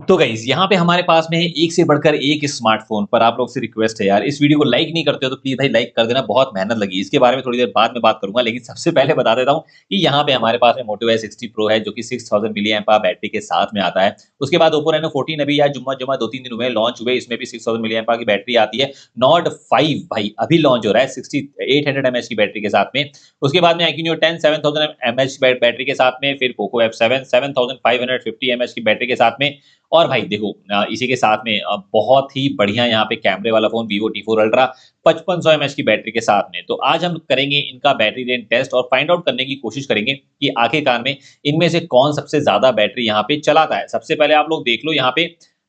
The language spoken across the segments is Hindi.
तो गाइस यहाँ पे हमारे पास में है एक से बढ़कर एक स्मार्टफ़ोन। पर आप लोग से रिक्वेस्ट है यार, इस वीडियो को लाइक नहीं करते हो तो प्लीज़ भाई लाइक कर देना, बहुत मेहनत लगी। इसके बारे में थोड़ी देर बाद में बात करूँगा, लेकिन सबसे पहले बता देता हूँ कि यहाँ पे हमारे पास में मोटो एस 60 प्रो है, जो कि 6000 मिली एम्प बैटरी के साथ में आता है। उसके बाद ओप्पो रेनो 14 अभी या जुम्मा-जुम्मा 2-3 दिन हुए हैं लॉन्च हुए, इसमें भी 6000 मिली एम्प की बैटरी आती है। नॉर्ड 5 भाई अभी लॉन्च हो रहा है 800 एमएच की बैटरी के साथ में। उसके बाद में iQneo 10 7000 एमएच बैटरी के साथ में, फिर पोको F7 7550 एमएच की बैटरी के साथ में। और भाई देखो इसी के साथ में बहुत ही बढ़िया यहाँ पे कैमरे वाला phone Vivo T4 Ultra 5500 mAh की बैटरी के साथ में। तो आज हम करेंगे इनका बैटरी रेंज टेस्ट और फाइंड आउट करने की कोशिश करेंगे कि आखिरकार में इनमें से कौन सबसे ज़्यादा बैटरी यहाँ पे चलाता है। सबसे पहले आप लोग देख लो यहाँ पे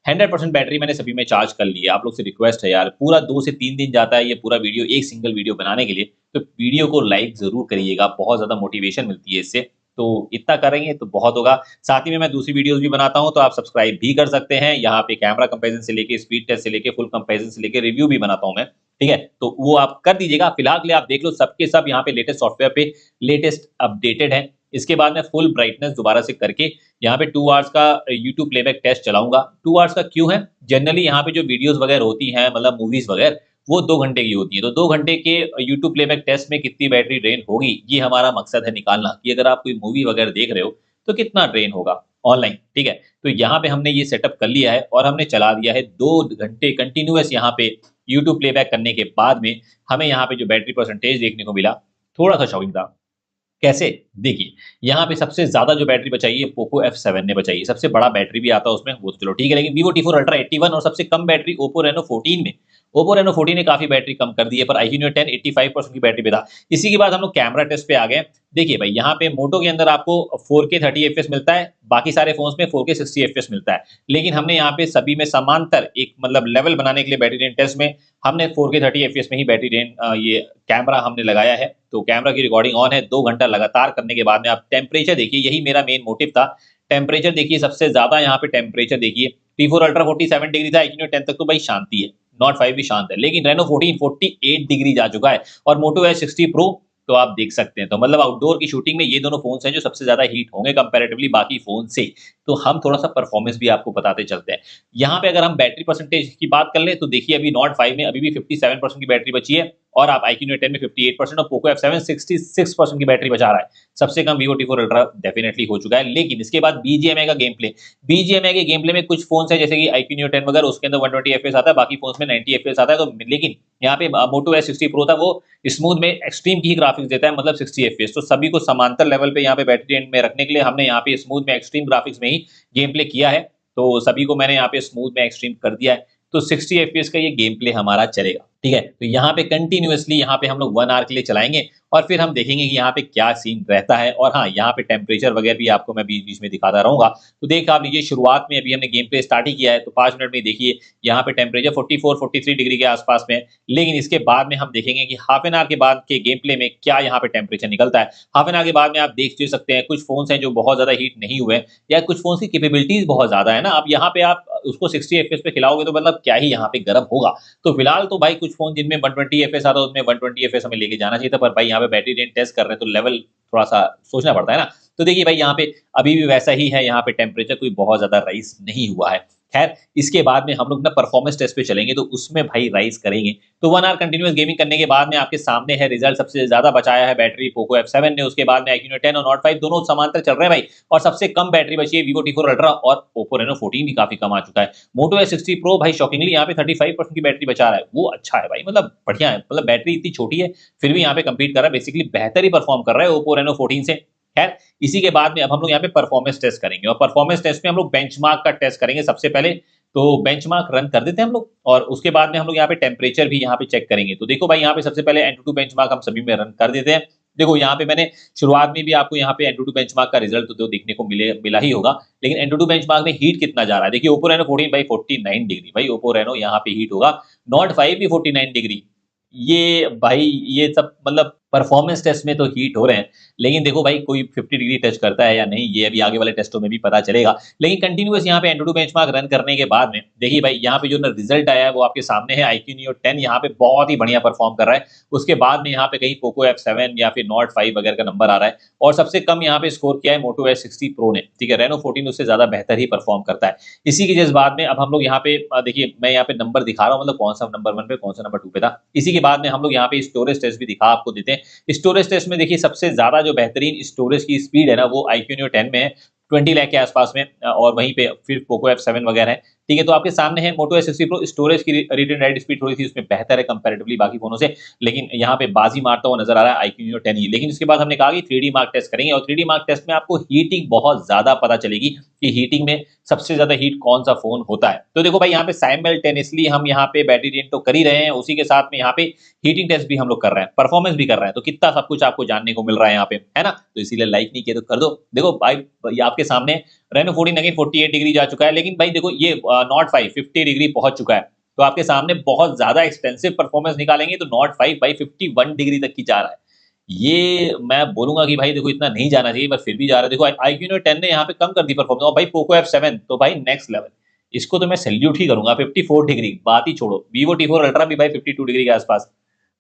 100% बैटरी मैंने सभी में चार्ज कर ली है। आप लोग से रिक्वेस्ट है यार, पूरा 2 से 3 दिन जाता है ये पूरा वीडियो, एक सिंगल वीडियो बनाने के लिए। तो वीडियो को लाइक ज़रूर करिएगा, बहुत ज़्यादा मोटिवेशन मिलती है इससे। तो इतना करेंगे तो बहुत होगा। साथ ही में मैं दूसरी वीडियोज़ भी बनाता हूँ, तो आप सब्सक्राइब भी कर सकते हैं। यहाँ पे कैमरा कंपैरिज़न से लेके, स्पीड टेस्ट से लेके, फुल कंपैरिज़न से लेके रिव्यू भी बनाता हूँ मैं, ठीक है? तो वो आप कर दीजिएगा। फिलहाल के लिए आप देख लो सब के सब यहाँ पे लेटेस्ट सॉफ्टवेयर पे लेटेस्ट अपडेटेड है। इसके बाद मैं फुल ब्राइटनेस दोबारा से करके यहाँ पे 2 आवर्स का यूट्यूब प्लेबैक टेस्ट चलाऊँगा। 2 आवर्स का क्यों है? जनरली यहाँ पे जो वीडियोज़ वगैरह होती हैं, मतलब मूवीज़ वगैरह, वो 2 घंटे की होती है। तो 2 घंटे के यूट्यूब प्लेबैक टेस्ट में कितनी बैटरी ड्रेन होगी, ये हमारा मकसद है निकालना कि अगर आप कोई मूवी वगैरह देख रहे हो, तो कितना ड्रेन होगा ऑनलाइन, ठीक है? तो यहाँ पे हमने ये सेटअप कर लिया है और हमने चला दिया है 2 घंटे कंटीन्यूअस यहाँ पे यूट्यूब प्लेबैक करने के बाद में हमें यहाँ पे जो बैटरी परसेंटेज देखने को मिला, थोड़ा-सा शॉकिंग था। कैसे? देखिए, यहाँ पे सबसे ज़्यादा जो बैटरी बचाई है पोको F7 ने बचाई है। सबसे बड़ा बैटरी भी आता है उसमें, वो तो चलो ठीक है, लेकिन Vivo T4 Ultra 81 और सबसे कम बैटरी ओप्पो रेनो 14 में। ओप्पो रेनो 14 ने काफ़ी बैटरी कम कर दी है, पर iQneo 10 85% की बैटरी पे था। इसी के बाद हम लोग कैमरा टेस्ट पे आ गए। देखिए भाई, यहाँ पे मोटो के अंदर आपको 4K 30 एफपीएस मिलता है, बाकी सारे फ़ोन्स में 4K 60 एफपीएस मिलता है। लेकिन हमने यहाँ पे सभी में समांतर एक मतलब लेवल बनाने के लिए बैटरी रेंज टेस्ट में हमने 4K 30 एफपीएस में ही बैटरी रेंज ये कैमरा हमने लगाया है। तो कैमरा की रिकॉर्डिंग ऑन है, 2 घंटा लगातार करने के बाद में आप टेम्परेचर देखिए, यही मेरा मेन मोटिव था। टेम्परेचर देखिए, सबसे ज़्यादा यहाँ पे टेम्परेचर देखिए, T4 Ultra 47 डिग्री था, iQneo 10 तक तो भाई शांति है, नॉट 5 भी शांत है, लेकिन रेनो 14 48 डिग्री जा चुका है और मोटो एस 60 प्रो तो आप देख सकते हैं। तो मतलब आउटडोर की शूटिंग में ये दोनों फ़ोन्स हैं जो सबसे ज़्यादा हीट होंगे कंपैरेटिवली बाकी फ़ोन से। तो हम थोड़ा-सा परफॉर्मेंस भी आपको बताते चलते हैं। यहाँ पे अगर हम बैटरी परसेंटेज की बात कर लें तो देखिए अभी नॉट 5 में अभी भी 57% की बैटरी बची है और आप iQneo 10 में 58% और पोको F7 66% की बैटरी बचा रहा है। सबसे कम Vivo T4 Ultra डेफिनिटली हो चुका है। लेकिन इसके बाद BGMI का गेम प्ले, BGMI के गेम प्ले में कुछ फ़ोन्स हैं जैसे कि iQneo 10 वगैरह, उसके अंदर 120 एफपीएस आता है, बाकी फ़ोन्स में 90 एफपीएस आता है। तो लेकिन यहाँ पे मोटो एस 60 प्रो था, वो स्मूथ में एक्सट्रीम की ही ग्राफिक्स देता है, मतलब 60 एफपीएस। तो सभी को समांतर लेवल पे यहाँ पे बैटरी एंड में रखने के लिए हमने यहाँ पे स्मूथ में एक्सट्रीम ग्राफिक्स में ही गेम प्ले किया है। तो सभी को मैंने यहाँ पे स्मूथ में एक्सट्रीम कर दिया है। तो 60 एफपीएस का ये गेम प्ले हमारा चलेगा, ठीक है? तो यहाँ पे कंटिन्यूअसली यहाँ पे हम लोग 1 आवर के लिए चलाएँगे और फिर हम देखेंगे कि यहाँ पे क्या सीन रहता है। और हाँ, यहाँ पे टेम्परेचर वगैरह भी आपको मैं बीच-बीच में दिखाता रहूँगा। तो देख आप लीजिए, शुरुआत में अभी हमने गेम प्ले स्टार्ट ही किया है, तो 5 मिनट में देखिए यहाँ पे टेम्परेचर 44-43 डिग्री के आस-पास में है। लेकिन इसके बाद में हम देखेंगे कि हाफ एन आवर के बाद के गेम प्ले में क्या यहाँ पे टेम्परेचर निकलता है। हाफ एन आवर के बाद में आप देख सकते हैं कुछ फ़ोन्स हैं जो बहुत ज़्यादा हीट नहीं हुए हैं या कुछ फ़ोन्स की कैपेबिलिटीज़ बहुत ज़्यादा है ना। अब यहाँ पे आप उसको 60 एफपीएस पे खिलाओगे तो मतलब क्या ही यहाँ पे गरम होगा। तो फिलहाल तो भाई कुछ फ़ोन जिनमें 120 एफपीएस आता है उसमें 120 एफपीएस हमें लेके जाना चाहिए था, पर भाई यहाँ पे बैटरी रेंज टेस्ट कर रहे हैं तो लेवल थोड़ा-सा सोचना पड़ता है ना। तो देखिए भाई, यहाँ पे अभी भी वैसा ही है, यहाँ पे टेम्परेचर कोई बहुत ज़्यादा राइज़ नहीं हुआ है। खैर, इसके बाद में हम लोग ना परफॉर्मेंस टेस्ट पे चलेंगे, तो उसमें भाई राइज़ करेंगे। तो 1 आवर कंटीन्यूअस गेमिंग करने के बाद में आपके सामने है रिजल्ट। सबसे ज़्यादा बचाया है बैटरी पोको F7 ने, उसके बाद में iQneo 10 और नॉट 5 दोनों समांतर चल रहे हैं भाई। और सबसे कम बैटरी बची है Vivo T4 Ultra और ओप्पो रेनो 14 भी काफ़ी कम आ चुका है। मोटो एस 60 प्रो भाई शॉकिंगली यहाँ पे 35% की बैटरी बचा रहा है, वो अच्छा है भाई, मतलब बढ़िया है। मतलब बैटरी इतनी छोटी है, फिर भी यहाँ पे कम्पीट कर रहा है, बेसिकली बेहतर ही परफॉर्म कर रहा है ओप्पो रेनो 14 से। खैर, इसी के बाद में अब हम लोग यहाँ पे परफॉर्मेंस टेस्ट करेंगे और परफॉर्मेंस टेस्ट में हम लोग बेंचमार्क का टेस्ट करेंगे सबसे पहले। तो बेंचमार्क रन कर देते हैं हम लोग और उसके बाद में हम लोग यहाँ पे टेम्परेचर भी यहाँ पे चेक करेंगे। तो देखो भाई, यहाँ पे सबसे पहले एंटूटू बेंचमार्क हम सभी में रन कर देते हैं। देखो यहाँ पे मैंने शुरुआत में भी आपको यहाँ पे एंटूटू बेंचमार्क का रिजल्ट तो देखने को मिला ही होगा, लेकिन एंटूटू बेंचमार्क में हीट कितना जा रहा है देखिए। ओप्पो रेनो 14 भाई 49 डिग्री, भाई ओप्पो रेनो यहाँ पे हीट होगा। नॉट 5 भी 49 डिग्री। ये भाई ये सब मतलब परफॉर्मेंस टेस्ट में तो हीट हो रहे हैं, लेकिन देखो भाई कोई 50 डिग्री टच करता है या नहीं, ये अभी आगे वाले टेस्टों में भी पता चलेगा। लेकिन कंटिन्यूअस यहाँ पे एंटूटू बेंचमार्क रन करने के बाद में देखिए भाई यहाँ पे जो ना रिजल्ट आया है वो आपके सामने है। iQOO Neo 10 यहाँ पे बहुत ही बढ़िया परफॉर्म कर रहा है। उसके बाद में यहाँ पे कहीं पोको F7 या फिर नॉट 5 वगैरह का नंबर आ रहा है, और सबसे कम यहाँ पे स्कोर किया है मोटो S60 प्रो ने। ठीक है, रेनो 14 उससे ज्यादा बेहतर ही परफॉर्म करता है। इसी के जज्बात में अब हम लोग यहाँ पे देखिए मैं यहाँ पे नंबर दिखा रहा हूँ, मतलब कौन सा नंबर 1 पे कौन सा नंबर 2 पे था। इसी के बाद में हम लोग यहाँ पे स्टोरेज टेस्ट भी दिखा आपको देते हैं। स्टोरेज टेस्ट में देखिए सबसे ज्यादा जो बेहतरीन स्टोरेज की स्पीड है ना वो iQOO Neo 10 में है, 20 लाख के आसपास में, और वहीं पे फिर पोको F7 वगैरह है। ठीक है, तो आपके सामने है मोटो S60 प्रो। स्टोरेज की रीड एंड राइट स्पीड थोड़ी सी उसमें बेहतर है कंपैरेटिवली बाकी फोनों से, लेकिन यहाँ पे बाजी मारता हुआ नजर आ रहा है iQOO Neo 10 ही। लेकिन उसके बाद हमने कहा कि 3D मार्क टेस्ट करेंगे, और 3D मार्क टेस्ट में आपको हीटिंग बहुत ज्यादा पता चलेगी कि हीटिंग में सबसे ज्यादा हीट कौन सा फोन होता है। तो देखो भाई यहाँ पे साइमल्टेनियसली हम यहाँ पे बैटरी ड्रेन तो कर ही रहे हैं, उसी के साथ में यहाँ पे हीटिंग टेस्ट भी हम लोग कर रहे हैं, परफॉर्मेंस भी कर रहे हैं। तो कितना सब कुछ आपको जानने को मिल रहा है यहाँ पे, है ना। तो इसीलिए लाइक नहीं किया तो कर दो। देखो भाई ये आपके सामने रेनो 14 अगेन 48 डिग्री जा चुका है, लेकिन भाई देखो ये नॉट 5 50 डिग्री पहुंच चुका है। तो आपके सामने बहुत ज्यादा एक्सपेंसिव परफॉर्मेंस निकालेंगे तो नॉट 5 भाई 51 डिग्री तक की जा रहा है। ये मैं बोलूंगा कि भाई देखो इतना नहीं जाना चाहिए, पर फिर भी जा रहा है। देखो iQOO Neo 10 ने यहाँ पे कम कर दी परफॉर्मेंस, और भाई पोको F7 तो भाई नेक्स्ट लेवल, इसको तो मैं सैल्यूट ही करूंगा। 54 डिग्री बात ही छोड़ो, Vivo T4 Ultra भी भाई 52 डिग्री के आसपास,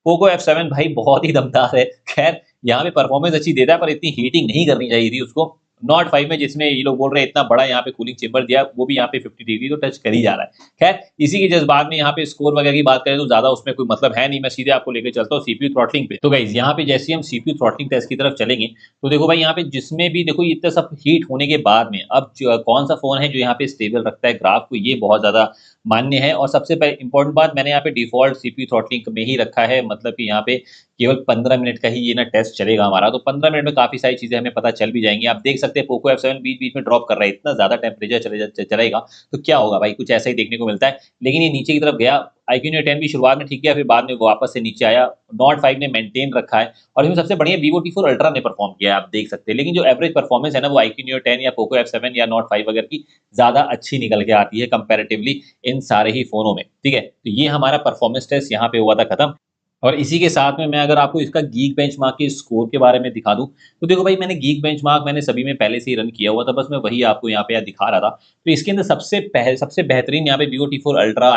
पोको F7 भाई बहुत ही दमदार है। खैर यहाँ पे परफॉर्मेंस अच्छी देता है, पर इतनी हीटिंग नहीं करनी चाहिए थी उसको। नॉट 5 में जिसमें ये लोग बोल रहे हैं इतना बड़ा यहाँ पे कूलिंग चेंबर दिया, वो भी यहाँ पे 50 डिग्री तो टच कर ही जा रहा है। खैर इसी के जज्बात में यहाँ पे स्कोर वगैरह की बात करें तो ज्यादा उसमें कोई मतलब है नहीं। मैं सीधे आपको लेकर चलता हूँ सीपीयू थ्रॉटलिंग पे। तो गाइस यहाँ पे जैसे हम सीपीयू थ्रॉटलिंग टेस्ट की तरफ चलेंगे, तो देखो भाई यहाँ पे जिसमें भी देखो इतना सब हीट होने के बाद में अब कौन सा फोन है जो यहाँ पे स्टेबल रखता है ग्राफ को, ये बहुत ज्यादा मान्य है। और सबसे इंपॉर्टेंट बात, मैंने यहाँ पे डिफॉल्ट सीपीयू थ्रॉटलिंग में ही रखा है, मतलब कि यहाँ पे केवल 15 मिनट का ही ये ना टेस्ट चलेगा हमारा। तो 15 मिनट में काफी सारी चीजें हमें पता चल भी जाएंगी। आप देख सकते हैं पोको F7 बीच बीच में ड्रॉप कर रहा है, इतना ज्यादा टेम्परेचर चलेगा तो क्या होगा भाई, कुछ ऐसा ही देखने को मिलता है। लेकिन ये नीचे की तरफ गया। iQOO Neo 10 भी शुरुआत में ठीक गया, फिर बाद में वो वापस से नीचे आया। नॉट 5 ने मेंटेन रखा है, और इसमें सबसे बढ़िया Vivo T4 Ultra ने परफॉर्म किया है, आप देख सकते हैं। लेकिन जो एवरेज परफॉर्मेंस है ना वो iQOO Neo 10 या पोको F7 या नॉट 5 वगैरह की ज्यादा अच्छी निकल के आती है कंपैरेटिवली इन सारे ही फोनों में। ठीक है, तो ये हमारा परफॉर्मेंस टेस्ट यहाँ पे हुआ था खत्म। और इसी के साथ में मैं अगर आपको इसका गीक बेंचमार्क के स्कोर के बारे में दिखा दूं, तो देखो भाई मैंने गीक बेंचमार्क मैंने सभी में पहले से ही रन किया हुआ था, बस मैं वही आपको यहाँ पे दिखा रहा था। तो इसके अंदर सबसे बेहतरीन यहाँ पे Vivo T4 Ultra,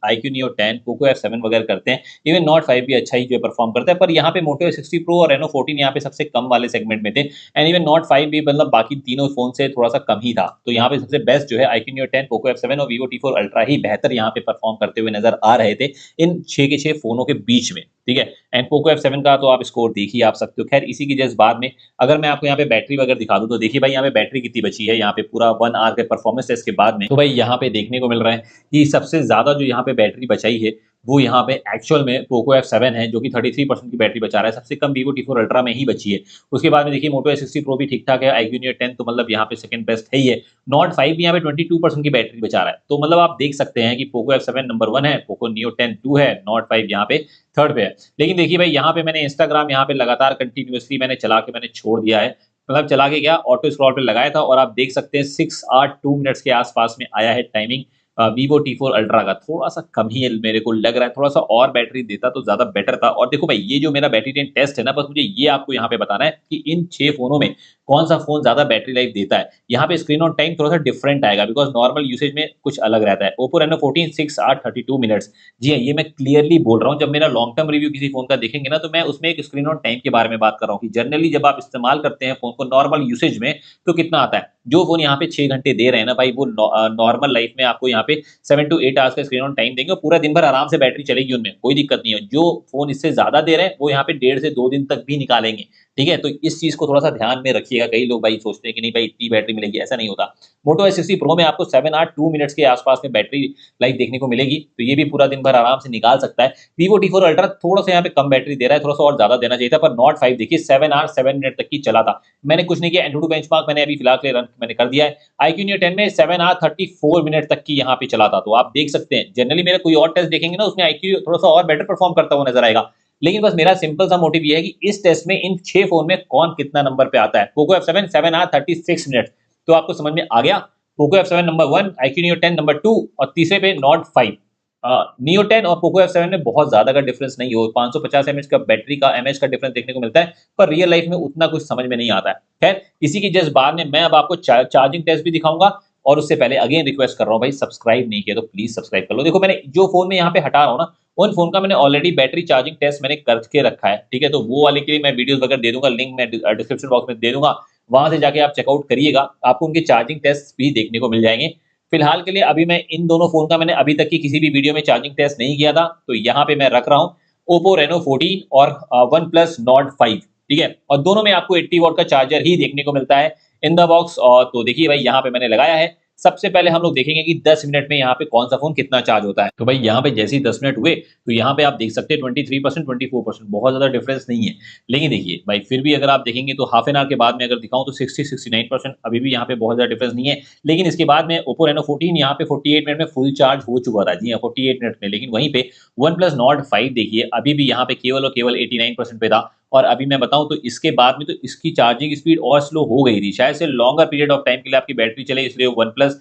iQOO Neo 10, Poco F7 वगैरह करते हैं। इवन नॉट 5 भी अच्छा ही जो परफॉर्म करता है, पर यहाँ पे मोटो S60 प्रो और रेनो 14 यहाँ पे सबसे कम वाले सेगमेंट में थे। एंड इवन नॉट 5 भी मतलब बाकी तीनों फोन से थोड़ा सा कम ही था। तो यहाँ पे सबसे बेस्ट जो है iQOO Neo 10, पोको F7 और Vivo T4 Ultra ही बेहतर यहाँ पे परफॉर्म करते हुए नजर आ रहे थे इन 6 के 6 फोनों के बीच में। ठीक है, एंड पोको F7 का तो आप स्कोर देख ही आप सकते हो। खैर इसी की जस्ट बाद में अगर मैं आपको यहाँ पे बैटरी वगैरह दिखा दूं, तो देखिए भाई यहाँ पे बैटरी कितनी बची है यहाँ पे पूरा 1 आवर के परफॉर्मेंस टेस्ट के बाद में। तो भाई यहाँ पे देखने को मिल रहा है कि सबसे ज्यादा जो यहाँ पे बैटरी बचाई है वो यहाँ पे एक्चुअल में पोको F7 है, जो कि 33% की बैटरी बचा रहा है। सबसे कम Vivo T4 Ultra में ही बची है। उसके बाद में देखिए मोटो S60 प्रो भी ठीक ठाक है, iQOO Neo 10 तो मतलब यहाँ पे सेकंड बेस्ट है ही है। नॉट 5 भी यहाँ पे 22% की बैटरी बचा रहा है। तो मतलब आप देख सकते हैं कि पोको F7 नंबर 1 है, पोको Neo 10 2 है, नॉट 5 यहाँ पे थर्ड पे है। लेकिन देखिए भाई यहाँ पे मैंने इंस्टाग्राम यहाँ पे लगातार कंटिन्यूअसली मैंने चला के मैंने छोड़ दिया है, मतलब चला के गया ऑटो स्क्रॉल पे लगाया था, और आप देख सकते हैं 6 8 2 मिनट्स के आसपास में आया है टाइमिंग। Vivo T4 Ultra का थोड़ा सा कम ही मेरे को लग रहा है, थोड़ा सा और बैटरी देता तो ज्यादा बेटर था। और देखो भाई ये जो मेरा बैटरी टेस्ट है ना, बस मुझे ये आपको यहाँ पे बताना है कि इन 6 फोनों में कौन सा फोन ज्यादा बैटरी लाइफ देता है। यहाँ पे स्क्रीन ऑन टाइम थोड़ा सा डिफरेंट आएगा, बिकॉज नॉर्मल यूसेज में कुछ अलग रहता है। Oppo Reno 14 6 8 32 मिनट्स, जी हाँ ये मैं क्लियरली बोल रहा हूँ। जब मेरा लॉन्ग टर्म रिव्यू किसी फोन का देखेंगे ना, तो मैं उसमें एक स्क्रीन ऑन टाइम के बारे में बात कर रहा हूँ कि जनरली जब आप इस्तेमाल करते हैं फोन को नॉर्मल यूसेज में तो कितना आता है। जो फोन यहाँ पे 6 घंटे दे रहे हैं ना भाई, वो नॉर्मल लाइफ में आपको यहाँ पे 7 to 8 आवर्स का स्क्रीन ऑन टाइम देंगे, और पूरा दिन भर आराम से बैटरी चलेगी, उनमें कोई दिक्कत नहीं है। जो फोन इससे ज्यादा दे रहे हैं वो यहाँ पे 1.5 से 2 दिन तक भी निकालेंगे। ठीक है, तो इस चीज को थोड़ा सा ध्यान में रखिएगा। कई लोग भाई सोचते हैं कि नहीं भाई इतनी बैटरी मिलेगी, ऐसा नहीं होता। मोटो S60 प्रो में आपको 7 8 2 मिनट्स के आसपास में बैटरी लाइफ देखने को मिलेगी, तो ये भी पूरा दिन भर आराम से निकाल सकता है। Vivo T4 Ultra थोड़ा सा यहाँ पे कम बैटरी दे रहा है, थोड़ा सा और ज्यादा देना चाहिए था। पर नॉट 5 देखिए 7 आवर 7 मिनट तक की चला था। मैंने कुछ नहीं किया, एंटूटू बेंचमार्क मैंने अभी फिलहाल के लिए रन मैंने कर दिया है। iQOO Neo 10 में 7 आवर 34 मिनट तक की यहाँ पे चला था। तो आप देख सकते हैं जनरली मेरा कोई और टेस्ट देखेंगे ना, उसमें iQOO थोड़ा सा और बेटर परफॉर्म करता हुआ नजर आएगा। लेकिन बस मेरा सिंपल सा मोटिव ये है कि इस टेस्ट में इन 6 फोन में कौन कितना नंबर पे आता है। पोको F7 7 आवर 36 मिनट, तो आपको समझ में आ गया। Poco F7 number 1, iQOO Neo 10 number 2, और तीसरे पे नॉट 5। नियो 10 और पोको F7 में बहुत ज़्यादा का डिफरेंस नहीं हो, 550 एमएच का बैटरी का एमएच का डिफरेंस देखने को मिलता है, पर रियल लाइफ में उतना कुछ समझ में नहीं आता है। खैर, इसी की जस्ट बाद में मैं अब आपको चार्जिंग टेस्ट भी दिखाऊँगा और उससे पहले अगेन रिक्वेस्ट कर रहा हूँ भाई, सब्सक्राइब नहीं किया तो प्लीज़ सब्सक्राइब कर लो। देखो मैंने जो फ़ोन में यहाँ पे हटा रहा हूँ ना, उन फ़ोन का मैंने ऑलरेडी बैटरी चार्जिंग टेस्ट मैंने करके रखा है, ठीक है? तो वो वाले के लिए मैं वीडियोज़ वगैरह दे दूँगा, लिंक मैं डिस्क्रिप्शन बॉक्स में दे दूँगा, वहाँ से जाके आप चेकआउट करिएगा, आपको उनके चार्जिंग टेस्ट भी देखने को मिल जाएँगे। फिलहाल के लिए अभी मैं इन दोनों फ़ोन का मैंने अभी तक की किसी भी वीडियो में चार्जिंग टेस्ट नहीं किया था, तो यहाँ पे मैं रख रहा हूँ Oppo Reno 14 और OnePlus Nord 5, ठीक है? और दोनों में आपको 80 वॉट का चार्जर ही देखने को मिलता है इन द बॉक्स। और तो देखिए भाई यहाँ पे मैंने लगाया है। सबसे पहले हम लोग देखेंगे कि 10 मिनट में यहाँ पे कौन-सा फ़ोन कितना चार्ज होता है। तो भाई यहाँ पे जैसे ही 10 मिनट हुए, तो यहाँ पे आप देख सकते हैं 23%, 24%, बहुत ज़्यादा डिफरेंस नहीं है। लेकिन देखिए भाई फिर भी अगर आप देखेंगे तो हाफ एन आवर के बाद में अगर दिखाऊँ तो 60-69% अभी भी यहाँ पे बहुत ज़्यादा डिफरेंस नहीं है। लेकिन इसके बाद में Oppo Reno 14 यहाँ पे 48 मिनट में फुल चार्ज हो चुका था। जी हाँ, 48 मिनट में। लेकिन वहीं पे OnePlus Nord 5 देखिए अभी भी यहाँ पे केवल और केवल 89% पे था। और अभी मैं बताऊँ तो इसके बाद में तो इसकी चार्जिंग स्पीड और स्लो हो गई थी। शायद से लॉन्गर पीरियड ऑफ टाइम के लिए आपकी बैटरी चले, इसलिए OnePlus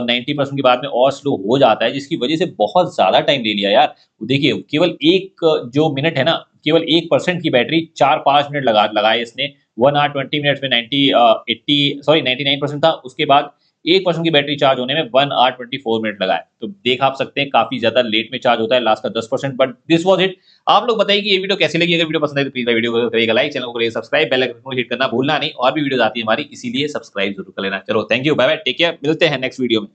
90% के बाद में और स्लो हो जाता है, जिसकी वजह से बहुत ज़्यादा टाइम ले लिया यार। देखिए केवल 1 जो मिनट है ना, केवल 1% की बैटरी 4-5 मिनट लगाए इसने। 1 आवर 20 मिनट्स में 99% था, उसके बाद 1% की बैटरी चार्ज होने में 1 आवर 24 मिनट लगाए। तो देख आप सकते हैं काफ़ी ज़्यादा लेट में चार्ज होता है, लास्ट का 10%, बट दिस वाज़ इट। आप लोग बताइए कि ये वीडियो कैसी लगी? अगर वीडियो पसंद आई तो प्लीज़ वीडियो को करिएगा लाइक, चैनल को करिए सब्सक्राइब, बेल आइकन को हिट करना भूलना नहीं। और भी वीडियोज़ आती है हमारी, इसीलिए सब्सक्राइब ज़रूर कर लेना। चलो thank you, bye bye, take care, मिलते हैं नेक्स्ट वीडियो में।